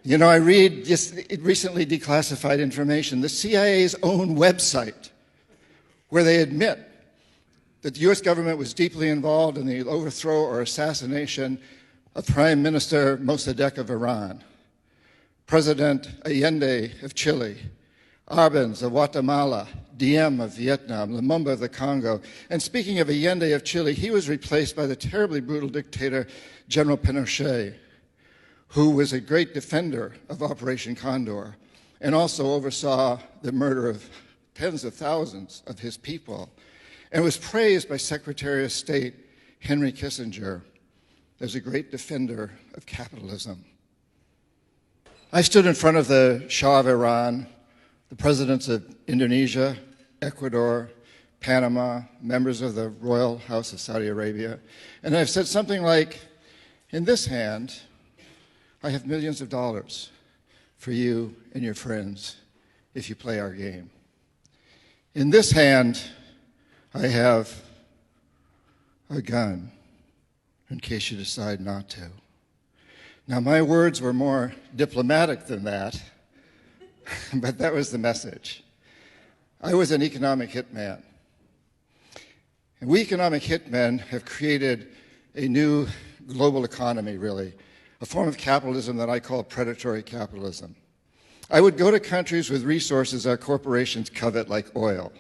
You know, I read just recently declassified information, the CIA's own website, where they admit that the U.S. government was deeply involved in the overthrow or assassination of Prime Minister Mossadegh of Iran, President Allende of Chile, Arbenz of Guatemala, Diem of Vietnam, Lumumba of the Congo. And speaking of Allende of Chile, he was replaced by the terribly brutal dictator General Pinochet, who was a great defender of Operation Condor and also oversaw the murder of tens of thousands of his people, and was praised by Secretary of State Henry Kissinger as a great defender of capitalism. I stood in front of the Shah of Iran, the presidents of Indonesia, Ecuador, Panama, members of the Royal House of Saudi Arabia, and I've said something like, in this hand, I have millions of dollars for you and your friends if you play our game. In this hand, I have a gun in case you decide not to. Now, my words were more diplomatic than that, but that was the message. I was an economic hitman. And we economic hitmen have created a new global economy, really, a form of capitalism that I call predatory capitalism. I would go to countries with resources our corporations covet, like oil.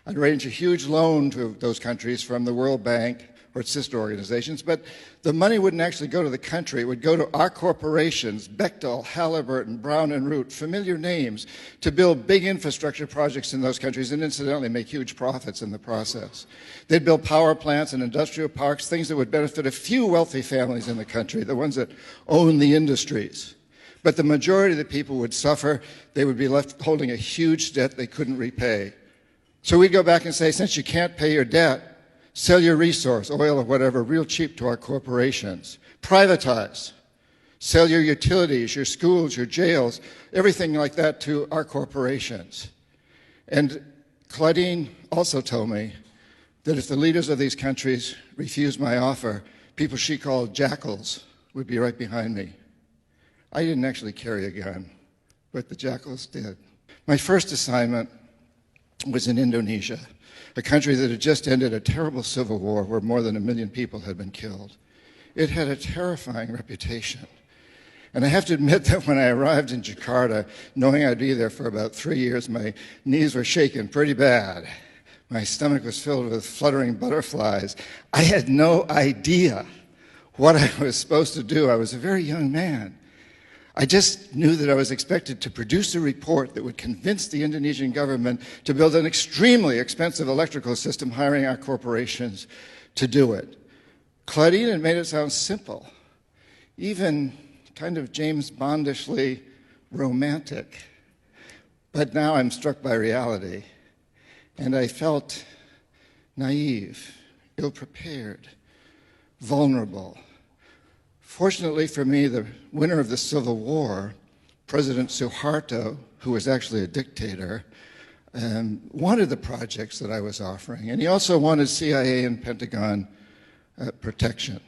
I'd arrange a huge loan to those countries from the World Bank or its sister organizations, but the money wouldn't actually go to the country. It would go to our corporations, Bechtel, Halliburton, Brown and Root, familiar names, to build big infrastructure projects in those countries and incidentally make huge profits in the process. They'd build power plants and industrial parks, things that would benefit a few wealthy families in the country, the ones that own the industries. But the majority of the people would suffer. They would be left holding a huge debt they couldn't repay. So we'd go back and say, since you can't pay your debt, sell your resource, oil or whatever, real cheap to our corporations. Privatize. Sell your utilities, your schools, your jails, everything like that to our corporations. And Claudine also told me that if the leaders of these countries refused my offer, people she called jackals would be right behind me. I didn't actually carry a gun, but the jackals did. My first assignment was in Indonesia, a country that had just ended a terrible civil war where more than 1 million people had been killed. It had a terrifying reputation. And I have to admit that when I arrived in Jakarta, knowing I'd be there for about 3 years, my knees were shaking pretty bad. My stomach was filled with fluttering butterflies. I had no idea what I was supposed to do. I was a very young man. I just knew that I was expected to produce a report that would convince the Indonesian government to build an extremely expensive electrical system, hiring our corporations to do it. Claudine had made it sound simple, even kind of James Bondishly romantic. But now I'm struck by reality, and I felt naive, ill-prepared, vulnerable. Fortunately for me, the winner of the Civil War, President Suharto, who was actually a dictator, wanted the projects that I was offering. And he also wanted CIA and Pentagon protection.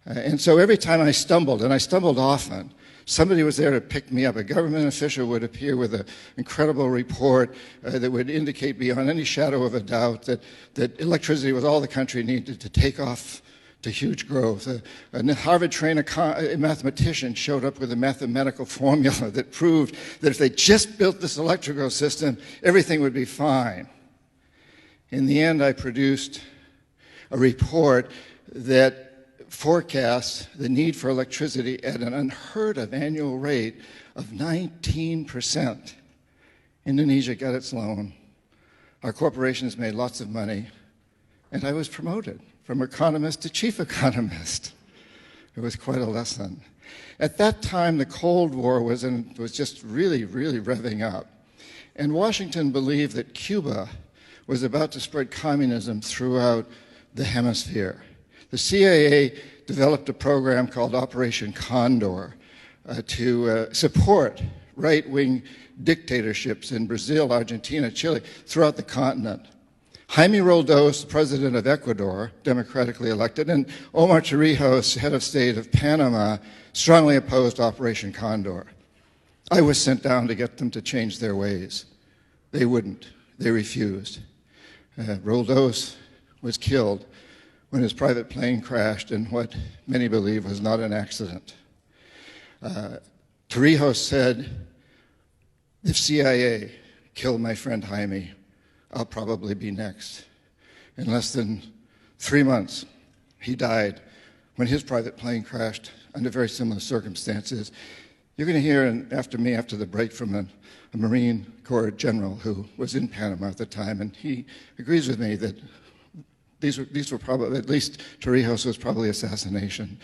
And so every time I stumbled, and I stumbled often, somebody was there to pick me up. A government official would appear with an incredible report that would indicate beyond any shadow of a doubt that electricity was all the country needed to take off to huge growth. A Harvard-trained mathematician showed up with a mathematical formula that proved that if they just built this electrical system, everything would be fine. In the end, I produced a report that forecasts the need for electricity at an unheard of annual rate of 19%. Indonesia got its loan. Our corporations made lots of money, and I was promoted from economist to chief economist. It was quite a lesson. At that time, the Cold War was just really, really revving up. And Washington believed that Cuba was about to spread communism throughout the hemisphere. The CIA developed a program called Operation Condor to support right-wing dictatorships in Brazil, Argentina, Chile, throughout the continent. Jaime Roldos, president of Ecuador, democratically elected, and Omar Torrijos, head of state of Panama, strongly opposed Operation Condor. I was sent down to get them to change their ways. They wouldn't. They refused. Roldos was killed when his private plane crashed in what many believe was not an accident. Torrijos said, if CIA killed my friend Jaime, I'll probably be next. In less than 3 months, he died when his private plane crashed under very similar circumstances. You're going to hear after me, after the break, from a Marine Corps general who was in Panama at the time, and he agrees with me that these were probably, at least Torrijos was probably assassination.